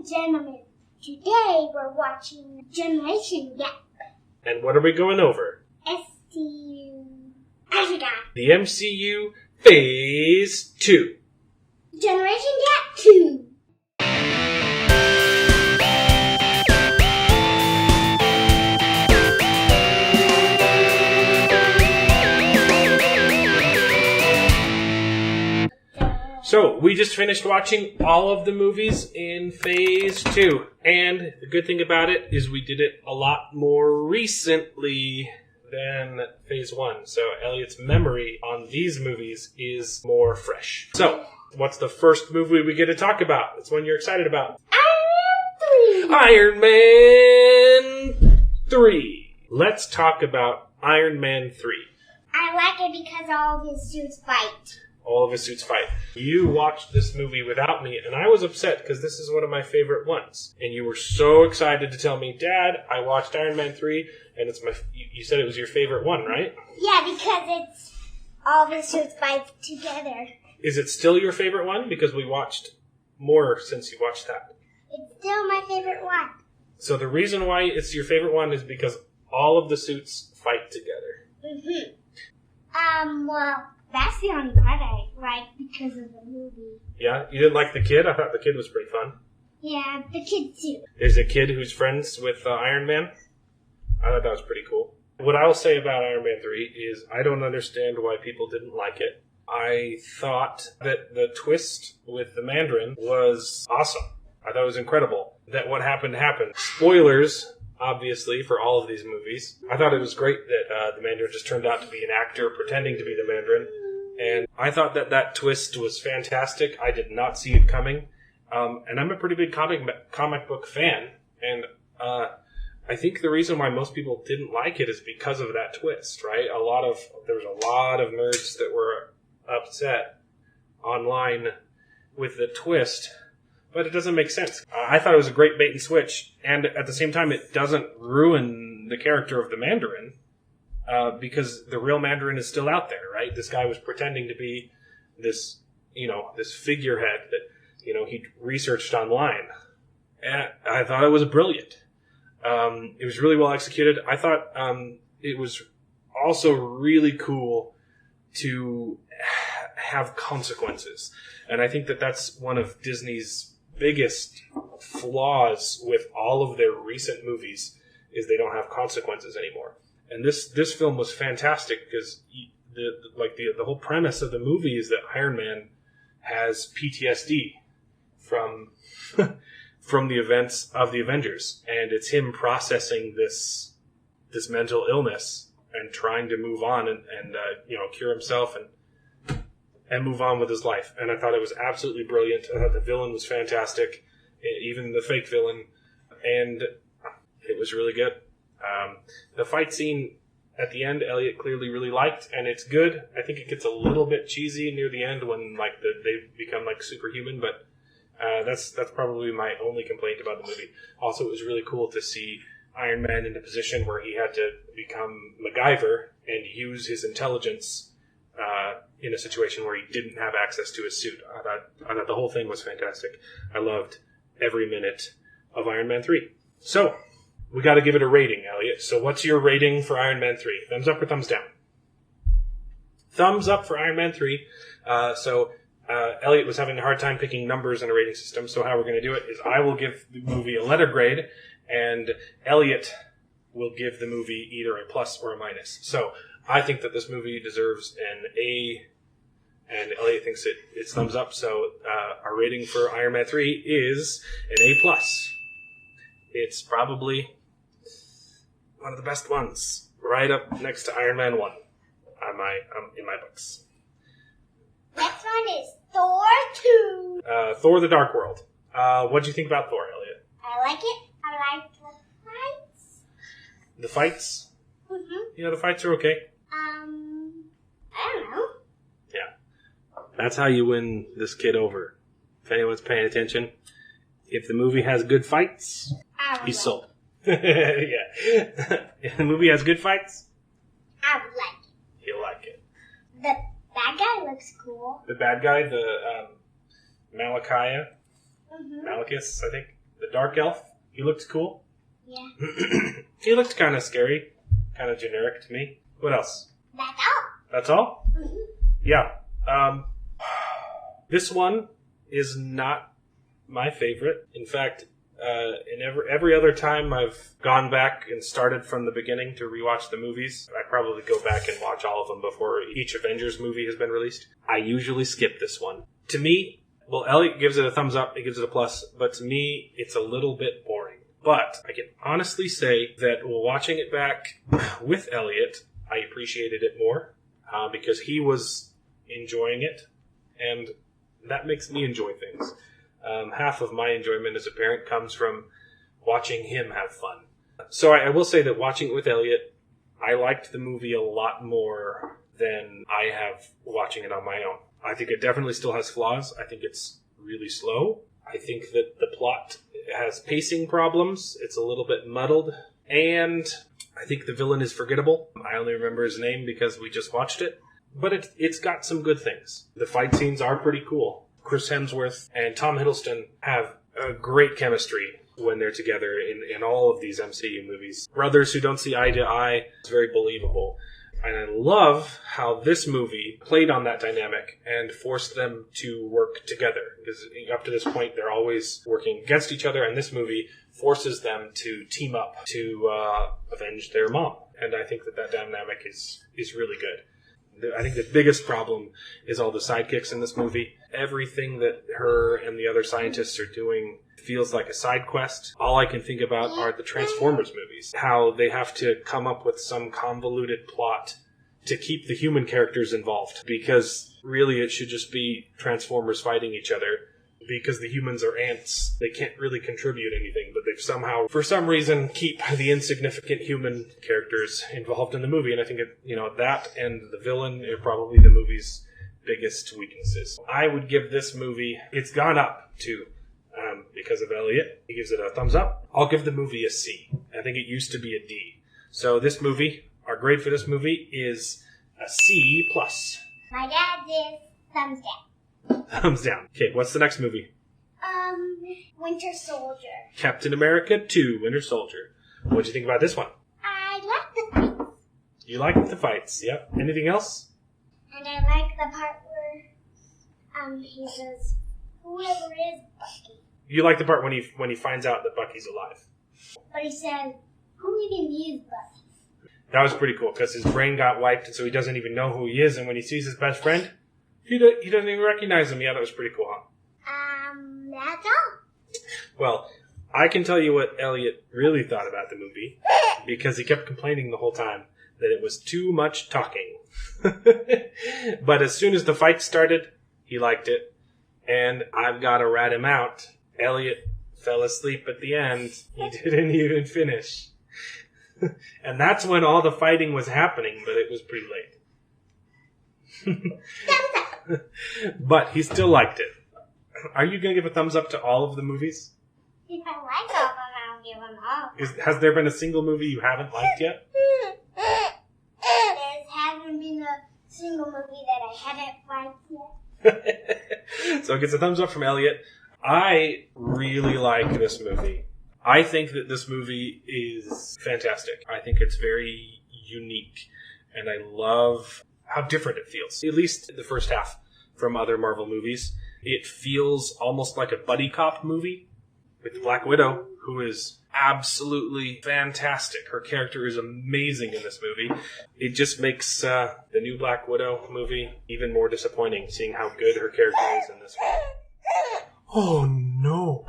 gentlemen, today we're watching Generation Gap. And what are we going over? STU. I forgot. The MCU Phase 2. Generation Gap 2. So, we just finished watching all of the movies in Phase 2. And the good thing about it is we did it a lot more recently than Phase 1. So, Elliot's memory on these movies is more fresh. So, what's the first movie we get to talk about? It's one you're excited about. Iron Man 3. Let's talk about Iron Man 3. I like it because all of his suits fight. All of his suits fight. You watched this movie without me, and I was upset because this is one of my favorite ones. And you were so excited to tell me, Dad, I watched Iron Man 3, and it's my. You said it was your favorite one, right? Yeah, because it's all of his suits fight together. Is it still your favorite one? Because we watched more since you watched that. It's still my favorite one. So the reason why it's your favorite one is because all of the suits fight together. Well, that's the only part I like because of the movie. Yeah? You didn't like the kid? I thought the kid was pretty fun. Yeah, the kid too. There's a kid who's friends with Iron Man. I thought that was pretty cool. What I'll say about Iron Man 3 is I don't understand why people didn't like it. I thought that the twist with the Mandarin was awesome. I thought it was incredible that what happened happened. Spoilers, obviously, for all of these movies. I thought it was great that the Mandarin just turned out to be an actor pretending to be the Mandarin. And I thought that twist was fantastic. I did not see it coming. And I'm a pretty big comic book fan. And I think the reason why most people didn't like it is because of that twist, right? There was a lot of nerds that were upset online with the twist. But it doesn't make sense. I thought it was a great bait and switch, and at the same time, it doesn't ruin the character of the Mandarin, because the real Mandarin is still out there, right? This guy was pretending to be this figurehead that, he researched online. And I thought it was brilliant. It was really well executed. I thought it was also really cool to have consequences. And I think that that's one of Disney's biggest flaws with all of their recent movies is they don't have consequences anymore. And this film was fantastic because the whole premise of the movie is that Iron Man has PTSD from from the events of the Avengers, and it's him processing this mental illness and trying to move on and cure himself and move on with his life. And I thought it was absolutely brilliant. I thought the villain was fantastic, even the fake villain, and it was really good. The fight scene at the end, Elliot clearly really liked, and it's good. I think it gets a little bit cheesy near the end when they become superhuman, but that's probably my only complaint about the movie. Also, it was really cool to see Iron Man in a position where he had to become MacGyver and use his intelligence in a situation where he didn't have access to his suit. I thought the whole thing was fantastic. I loved every minute of Iron Man 3. So, we got to give it a rating, Elliot. So what's your rating for Iron Man 3? Thumbs up or thumbs down? Thumbs up for Iron Man 3. Elliot was having a hard time picking numbers in a rating system, so how we're going to do it is I will give the movie a letter grade, and Elliot will give the movie either a plus or a minus. So, I think that this movie deserves an A, and Elliot thinks it's thumbs up. So our rating for Iron Man 3 is an A+. It's probably one of the best ones, right up next to Iron Man 1 in my books. Next one is Thor 2. Thor: The Dark World. What do you think about Thor, Elliot? I like it. I like the fights. The fights? Mm-hmm. Yeah, the fights are okay. I don't know. Yeah. That's how you win this kid over. If anyone's paying attention, if the movie has good fights, he's sold. Yeah. If the movie has good fights, I would like it. He'll like it. The bad guy looks cool. The bad guy, the Malachia, Malachus, I think, the dark elf. He looked cool. Yeah. He looked kind of scary, kind of generic to me. What else? That's all. That's all? Mm-hmm. Yeah. This one is not my favorite. In fact, in every other time I've gone back and started from the beginning to rewatch the movies, I probably go back and watch all of them before each Avengers movie has been released. I usually skip this one. To me, well, Elliot gives it a thumbs up, he gives it a plus, but to me, it's a little bit boring. But I can honestly say that while watching it back with Elliot, I appreciated it more because he was enjoying it, and that makes me enjoy things. Half of my enjoyment as a parent comes from watching him have fun. So I will say that watching it with Elliot, I liked the movie a lot more than I have watching it on my own. I think it definitely still has flaws. I think it's really slow. I think that the plot has pacing problems. It's a little bit muddled. And I think the villain is forgettable. I only remember his name because we just watched it. But it's got some good things. The fight scenes are pretty cool. Chris Hemsworth and Tom Hiddleston have a great chemistry when they're together in all of these MCU movies. Brothers who don't see eye to eye. It's very believable. And I love how this movie played on that dynamic and forced them to work together. Because up to this point, they're always working against each other, and this movie forces them to team up to avenge their mom. And I think that dynamic is really good. I think the biggest problem is all the sidekicks in this movie. Everything that her and the other scientists are doing feels like a side quest. All I can think about are the Transformers movies. How they have to come up with some convoluted plot to keep the human characters involved. Because really it should just be Transformers fighting each other. Because the humans are ants. They can't really contribute anything, but they've somehow, for some reason, keep the insignificant human characters involved in the movie. And I think that and the villain are probably the movie's biggest weaknesses. I would give this movie, it's gone up too, because of Elliot. He gives it a thumbs up. I'll give the movie a C. I think it used to be a D. So this movie, our grade for this movie is a C+. My dad is thumbs down. Thumbs down. Okay, what's the next movie? Winter Soldier. Captain America 2, Winter Soldier. What'd you think about this one? I like the fights. You liked the fights, yep. Anything else? And I like the part where he says, whoever is Bucky. You like the part when he finds out that Bucky's alive. But he says, who even is Bucky? That was pretty cool, because his brain got wiped, and so he doesn't even know who he is, and when he sees his best friend, he doesn't even recognize him. Yeah, that was pretty cool, huh? That's all. Well, I can tell you what Elliot really thought about the movie, because he kept complaining the whole time that it was too much talking. But as soon as the fight started, he liked it. And I've got to rat him out. Elliot fell asleep at the end. He didn't even finish. And that's when all the fighting was happening, but it was pretty late. But he still liked it. Are you going to give a thumbs up to all of the movies? If I like all of them, I'll give them all. Has there been a single movie you haven't liked yet? There hasn't been a single movie that I haven't liked yet. So it gets a thumbs up from Elliot. I really like this movie. I think that this movie is fantastic. I think it's very unique. And I love how different it feels. At least the first half from other Marvel movies. It feels almost like a buddy cop movie with Black Widow, who is absolutely fantastic. Her character is amazing in this movie. It just makes the new Black Widow movie even more disappointing, seeing how good her character is in this one. Oh no.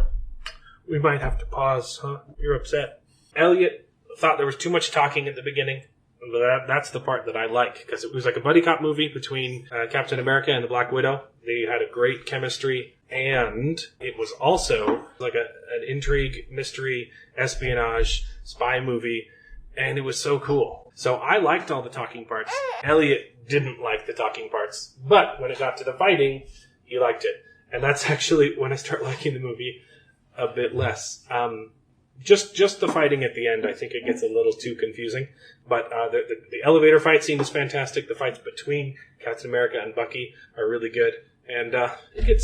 We might have to pause, huh? You're upset. Elliot thought there was too much talking at the beginning. But that's the part that I like, because it was like a buddy cop movie between Captain America and the Black Widow. They had a great chemistry, and it was also like an intrigue, mystery, espionage, spy movie, and it was so cool. So I liked all the talking parts. Elliot didn't like the talking parts, but when it got to the fighting, he liked it. And that's actually when I start liking the movie a bit less. Just the fighting at the end, I think it gets a little too confusing. But the elevator fight scene is fantastic. The fights between Captain America and Bucky are really good. And it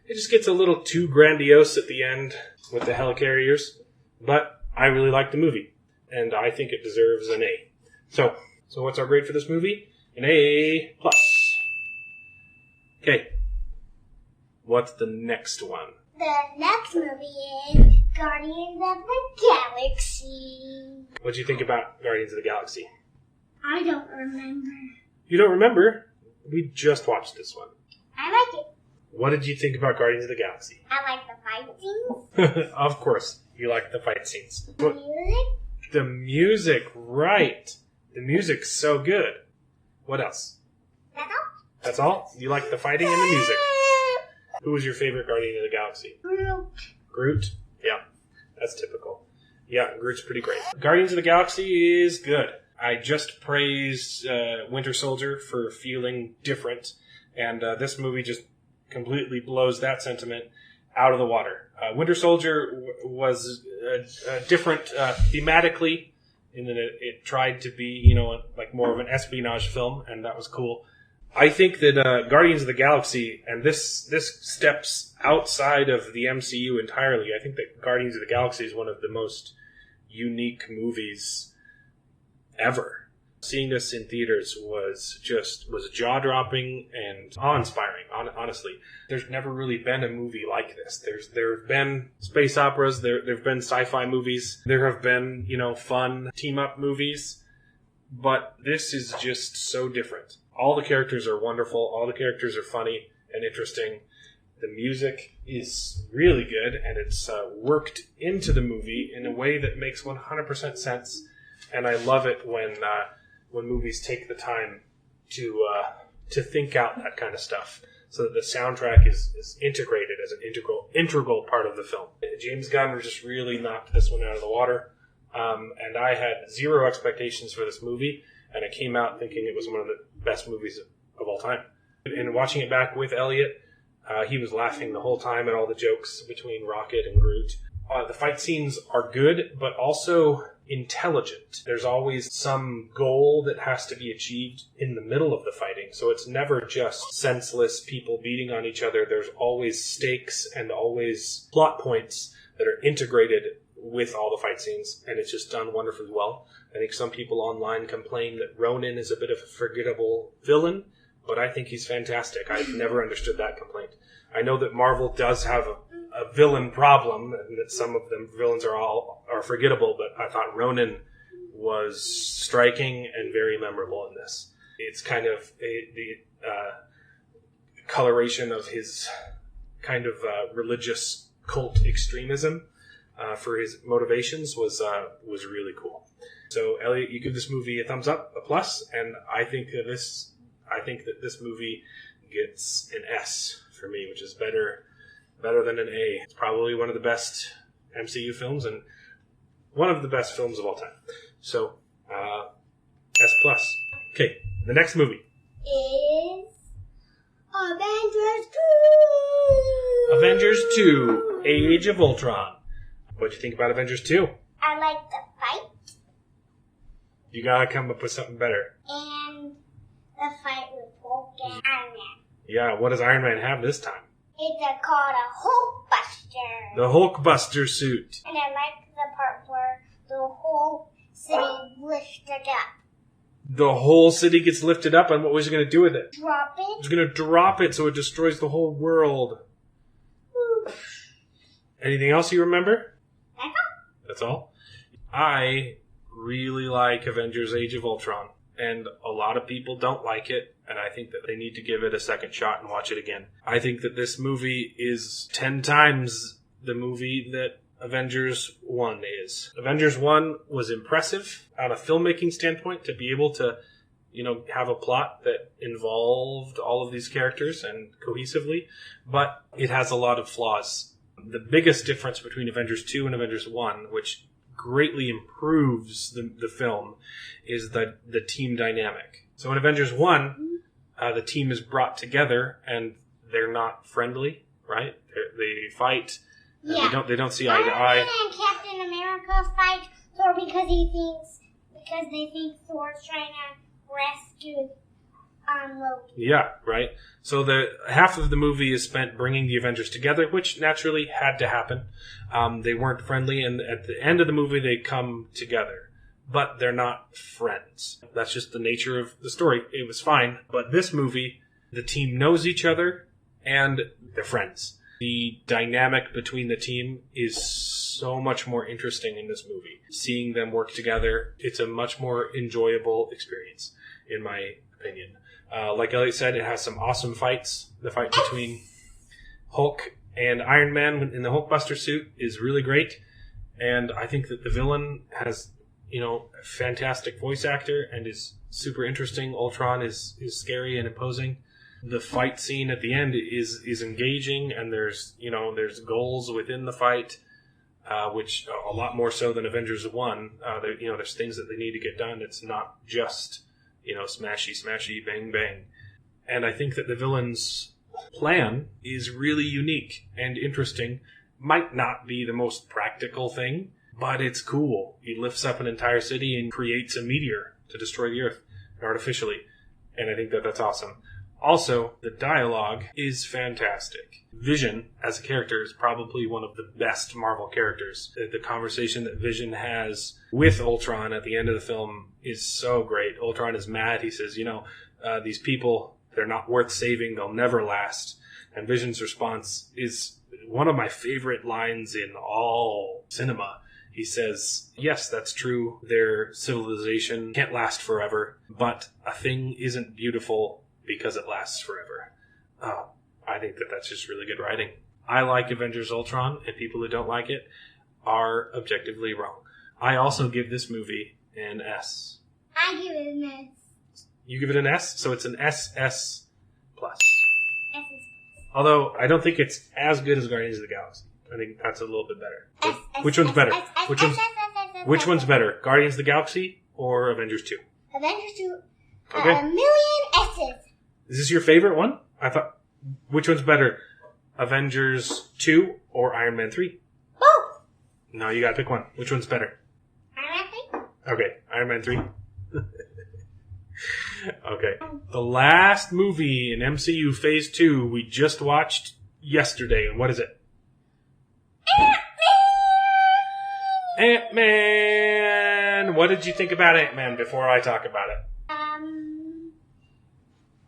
It just gets a little too grandiose at the end with the helicarriers. But I really like the movie, and I think it deserves an A. So what's our grade for this movie? An A+. Okay. What's the next one? The next movie is Guardians of the Galaxy. What do you think about Guardians of the Galaxy? I don't remember. You don't remember? We just watched this one. I like it. What did you think about Guardians of the Galaxy? I like the fight scenes. Of course, you like the fight scenes. The music. The music, right. The music's so good. What else? That's all. That's all? You like the fighting and the music. Who was your favorite Guardian of the Galaxy? Groot. Groot? Yeah, that's typical. Yeah, Groot's pretty great. Guardians of the Galaxy is good. I just praised Winter Soldier for feeling different, and this movie just completely blows that sentiment out of the water. Winter Soldier was different thematically, in that it tried to be, like more of an espionage film, and that was cool. I think that Guardians of the Galaxy, and this steps outside of the MCU entirely. I think that Guardians of the Galaxy is one of the most unique movies ever. Seeing this in theaters was jaw-dropping and awe-inspiring, honestly. There's never really been a movie like this. There have been space operas, there have been sci-fi movies, there have been, fun team-up movies, but this is just so different. All the characters are wonderful, all the characters are funny and interesting. The music is really good, and it's worked into the movie in a way that makes 100% sense, and I love it when movies take the time to think out that kind of stuff, so that the soundtrack is integrated as an integral part of the film. James Gunn just really knocked this one out of the water, and I had zero expectations for this movie, and I came out thinking it was one of the best movies of all time. And watching it back with Elliot, he was laughing the whole time at all the jokes between Rocket and Groot. The fight scenes are good, but also intelligent. There's always some goal that has to be achieved in the middle of the fighting, so it's never just senseless people beating on each other. There's always stakes and always plot points that are integrated with all the fight scenes, and it's just done wonderfully well. I think some people online complain that Ronan is a bit of a forgettable villain, but I think he's fantastic. I've never understood that complaint. I know that Marvel does have a villain problem, and that some of them villains are forgettable, but I thought Ronan was striking and very memorable in this. It's kind of the coloration of his kind of religious cult extremism for his motivations was really cool. So, Elliot, you give this movie a thumbs up, a plus, and I think that this movie gets an S for me, which is better than an A. It's probably one of the best MCU films and one of the best films of all time. So, S plus. Okay, the next movie is Avengers 2. Avengers 2, Age of Ultron. What do you think about Avengers 2? I like the fight. You gotta come up with something better. And the fight with Hulk and Iron Man. Yeah, what does Iron Man have this time? It's called a Hulk Buster. The Hulk Buster suit. And I like the part where the whole city lifted up. The whole city gets lifted up, and what was he going to do with it? Drop it. He's going to drop it so it destroys the whole world. Oof. Anything else you remember? That's all. That's all? I really like Avengers Age of Ultron, and a lot of people don't like it, and I think that they need to give it a second shot and watch it again. I think that this movie is 10 times the movie that Avengers 1 is. Avengers 1 was impressive on a filmmaking standpoint to be able to, have a plot that involved all of these characters and cohesively, but it has a lot of flaws. The biggest difference between Avengers 2 and Avengers 1, which greatly improves the film, is the team dynamic. So in Avengers 1, the team is brought together and they're not friendly, right? They fight. Yeah. They don't see eye to eye. Iron Man and Captain America fight Thor because they think Thor's trying to rescue on Loki. Yeah, right. So the half of the movie is spent bringing the Avengers together, which naturally had to happen. They weren't friendly, and at the end of the movie, they come together. But they're not friends. That's just the nature of the story. It was fine. But this movie, the team knows each other, and they're friends. The dynamic between the team is so much more interesting in this movie. Seeing them work together, it's a much more enjoyable experience, in my opinion. Like Elliot said, it has some awesome fights. The fight between Hulk and Iron Man in the Hulkbuster suit is really great. And I think that the villain has, a fantastic voice actor and is super interesting. Ultron is scary and imposing. The fight scene at the end is engaging, and there's goals within the fight, which a lot more so than Avengers 1. There's things that they need to get done. It's not just smashy, bang, bang. And I think that the villain's plan is really unique and interesting. Might not be the most practical thing, but it's cool. He lifts up an entire city and creates a meteor to destroy the Earth artificially. And I think that that's awesome. Also, the dialogue is fantastic. Vision, as a character, is probably one of the best Marvel characters. The conversation that Vision has with Ultron at the end of the film is so great. Ultron is mad. He says, these people, they're not worth saving. They'll never last. And Vision's response is one of my favorite lines in all cinema. He says, yes, that's true. Their civilization can't last forever, but a thing isn't beautiful because it lasts forever. I think that that's just really good writing. I like Avengers Ultron, and people who don't like it are objectively wrong. I also give this movie an S. I give it an S. You give it an S? So it's an SS+. S Although, I don't think it's as good as Guardians of the Galaxy. I think that's a little bit better. Which one's better? Which one's better? Guardians of the Galaxy or Avengers 2? Avengers 2. Okay. A million S's. Is this your favorite one? I thought... Which one's better? Avengers 2 or Iron Man 3? Both. No, you gotta pick one. Which one's better? Iron Man 3. Okay, Iron Man 3. Okay. The last movie in MCU Phase 2 we just watched yesterday. And what is it? Ant-Man! What did you think about Ant-Man before I talk about it?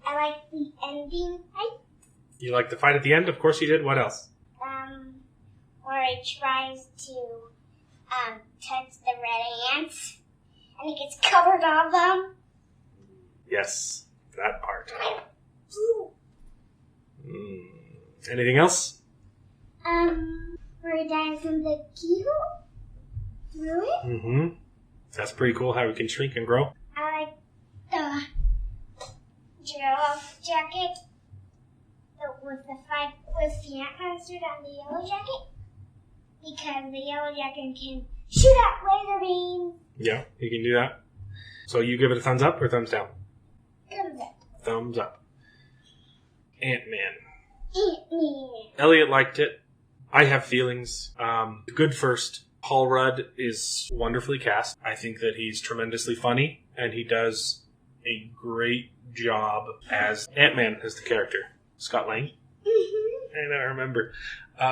I like the ending fight. You like the fight at the end? Of course you did. What else? Where it tries to touch the red ants, and it gets covered on them. Yes, that part. Anything else? Where it dives in the keyhole through it. Mm-hmm. That's pretty cool how it can shrink and grow. I like the giraffe jacket with the fight with the Ant-Man suit on the yellow jacket, because the yellow jacket can shoot out laser beams. Yeah, you can do that. So you give it a thumbs up or thumbs down? Thumbs up. Thumbs up. Ant-Man. Ant-Man. Elliot liked it. I have feelings. Good first. Paul Rudd is wonderfully cast. I think that he's tremendously funny, and he does a great job as Ant-Man, as the character. Scott Lang? Mm-hmm. I remember.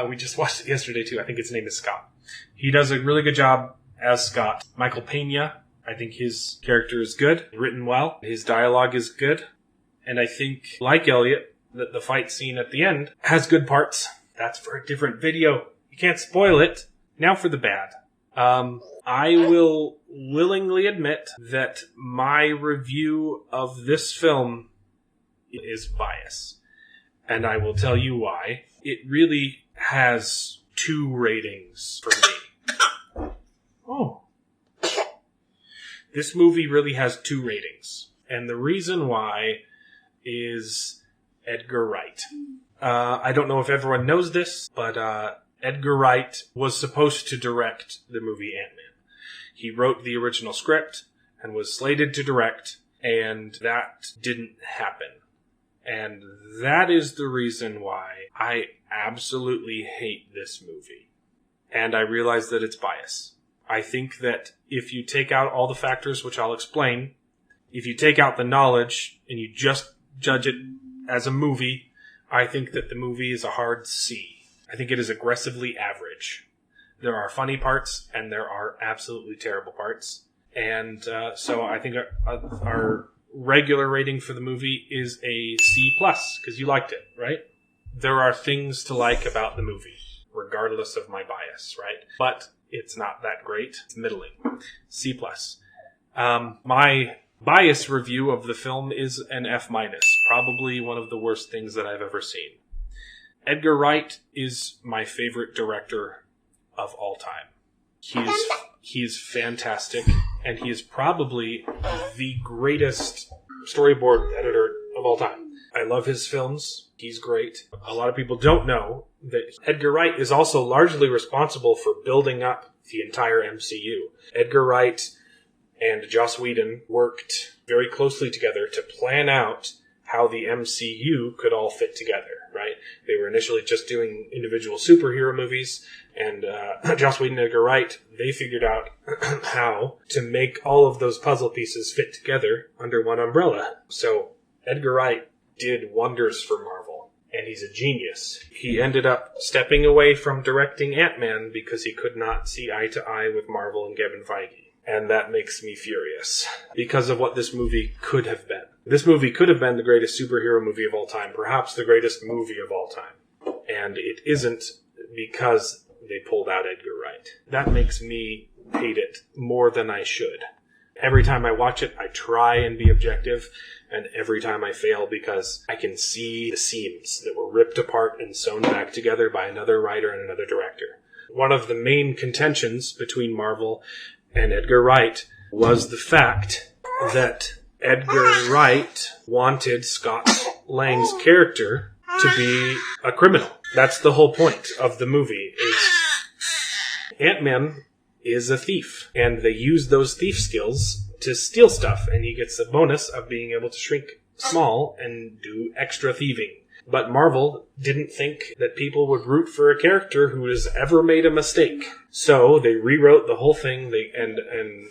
We just watched it yesterday, too. I think his name is Scott. He does a really good job as Scott. Michael Pena, I think his character is good, written well. His dialogue is good. And I think, like Elliot, that the fight scene at the end has good parts. That's for a different video. You can't spoil it. Now for the bad. I will willingly admit that my review of this film is biased. And I will tell you why. It really has 2 ratings for me. Oh. This movie really has 2 ratings. And the reason why is Edgar Wright. I don't know if everyone knows this, but Edgar Wright was supposed to direct the movie Ant-Man. He wrote the original script and was slated to direct, and that didn't happen. And that is the reason why I absolutely hate this movie. And I realize that it's bias. I think that if you take out all the factors, which I'll explain, if you take out the knowledge and you just judge it as a movie, I think that the movie is a hard C. I think it is aggressively average. There are funny parts, and there are absolutely terrible parts. And so I think our regular rating for the movie is a C+, because you liked it, right? There are things to like about the movie, regardless of my bias, right? But it's not that great. It's middling. C+. My bias review of the film is an F-, probably one of the worst things that I've ever seen. Edgar Wright is my favorite director of all time. He's fantastic, and he is probably the greatest storyboard editor of all time. I love his films. He's great. A lot of people don't know that Edgar Wright is also largely responsible for building up the entire MCU. Edgar Wright and Joss Whedon worked very closely together to plan out how the MCU could all fit together, right? They were initially just doing individual superhero movies, and Joss Whedon and Edgar Wright, they figured out how to make all of those puzzle pieces fit together under one umbrella. So Edgar Wright did wonders for Marvel, and he's a genius. He ended up stepping away from directing Ant-Man because he could not see eye to eye with Marvel and Kevin Feige. And that makes me furious because of what this movie could have been. This movie could have been the greatest superhero movie of all time, perhaps the greatest movie of all time. And it isn't because they pulled out Edgar Wright. That makes me hate it more than I should. Every time I watch it, I try and be objective, and every time I fail because I can see the seams that were ripped apart and sewn back together by another writer and another director. One of the main contentions between Marvel and Edgar Wright was the fact that Edgar Wright wanted Scott Lang's character to be a criminal. That's the whole point of the movie, is Ant-Man is a thief, and they use those thief skills to steal stuff, and he gets the bonus of being able to shrink small and do extra thieving. But Marvel didn't think that people would root for a character who has ever made a mistake. So they rewrote the whole thing. And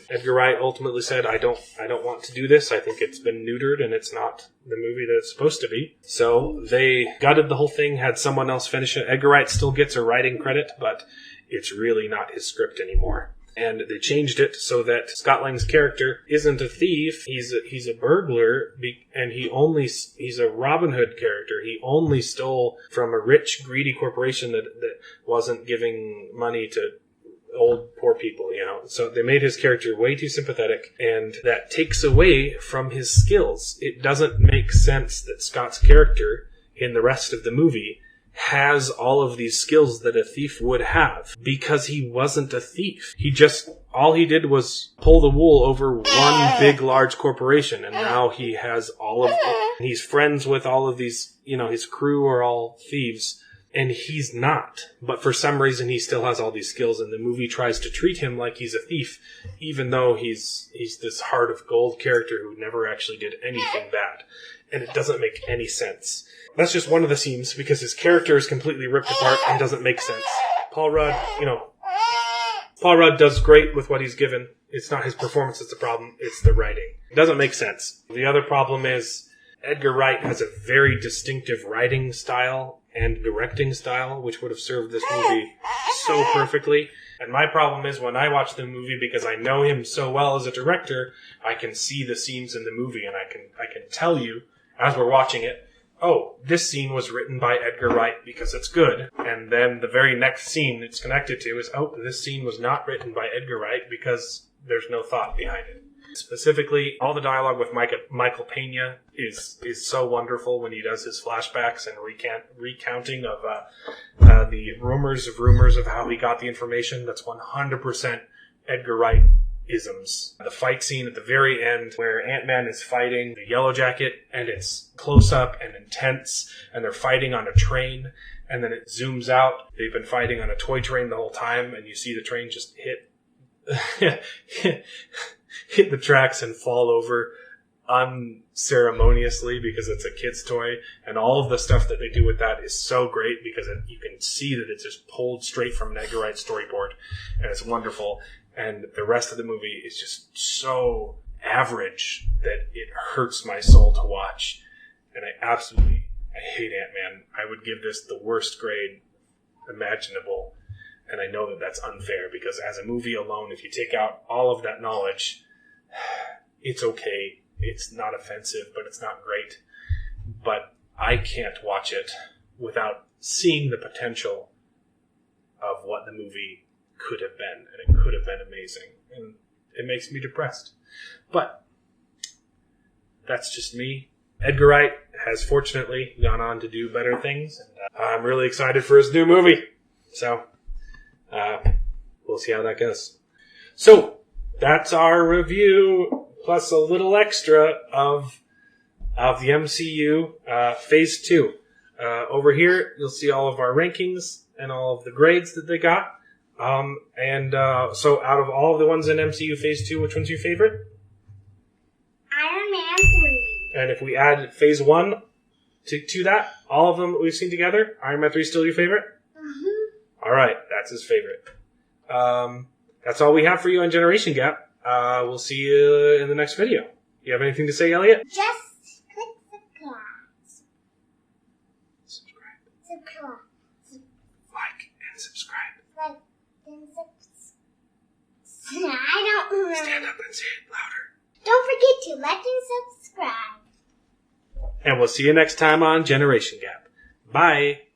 Edgar Wright ultimately said, I don't want to do this. I think it's been neutered and it's not the movie that it's supposed to be. So they gutted the whole thing, had someone else finish it. Edgar Wright still gets a writing credit, but it's really not his script anymore. And they changed it so that Scott Lang's character isn't a thief. He's a burglar, and he's a Robin Hood character. He only stole from a rich, greedy corporation that wasn't giving money to old, poor people, you know. So they made his character way too sympathetic, and that takes away from his skills. It doesn't make sense that Scott's character in the rest of the movie has all of these skills that a thief would have, because he wasn't a thief. All he did was pull the wool over one big, large corporation, and now he has he's friends with all of these, you know, his crew are all thieves, and he's not. But for some reason, he still has all these skills, and the movie tries to treat him like he's a thief, even though he's this heart of gold character who never actually did anything bad. And it doesn't make any sense. That's just one of the scenes, because his character is completely ripped apart and doesn't make sense. Paul Rudd does great with what he's given. It's not his performance that's the problem, it's the writing. It doesn't make sense. The other problem is Edgar Wright has a very distinctive writing style and directing style, which would have served this movie so perfectly. And my problem is when I watch the movie, because I know him so well as a director, I can see the scenes in the movie, and I can tell you, as we're watching it, oh, this scene was written by Edgar Wright because it's good. And then the very next scene it's connected to is, oh, this scene was not written by Edgar Wright because there's no thought behind it. Specifically, all the dialogue with Michael Pena is so wonderful when he does his flashbacks and recounting of the rumors of how he got the information. That's 100% Edgar Wright isms. The fight scene at the very end where Ant-Man is fighting the Yellow Jacket, and it's close up and intense, and they're fighting on a train, and then it zooms out. They've been fighting on a toy train the whole time, and you see the train just hit the tracks and fall over unceremoniously because it's a kid's toy, and all of the stuff that they do with that is so great because you can see that it's just pulled straight from an Edgar Wright storyboard, and it's wonderful. And the rest of the movie is just so average that it hurts my soul to watch. and I hate Ant-Man. I would give this the worst grade imaginable, and I know that that's unfair because as a movie alone, if you take out all of that knowledge, it's okay. It's not offensive, but it's not great. But I can't watch it without seeing the potential of what the movie could have been, and it could have been amazing, and it makes me depressed. But that's just me. Edgar Wright has fortunately gone on to do better things, and I'm really excited for his new movie. So we'll see how that goes. So that's our review, plus a little extra of the MCU Phase 2. Over here, you'll see all of our rankings and all of the grades that they got. So out of all of the ones in MCU Phase 2, which one's your favorite? Iron Man 3. And if we add Phase 1 to that, all of them we've seen together, Iron Man 3 is still your favorite? Mm-hmm. All right, that's his favorite. That's all we have for you on Generation Gap. We'll see you in the next video. You have anything to say, Elliot? Just click subscribe. Like and subscribe. Like and subscribe. I don't remember. Stand up and say it louder. Don't forget to like and subscribe. And we'll see you next time on Generation Gap. Bye.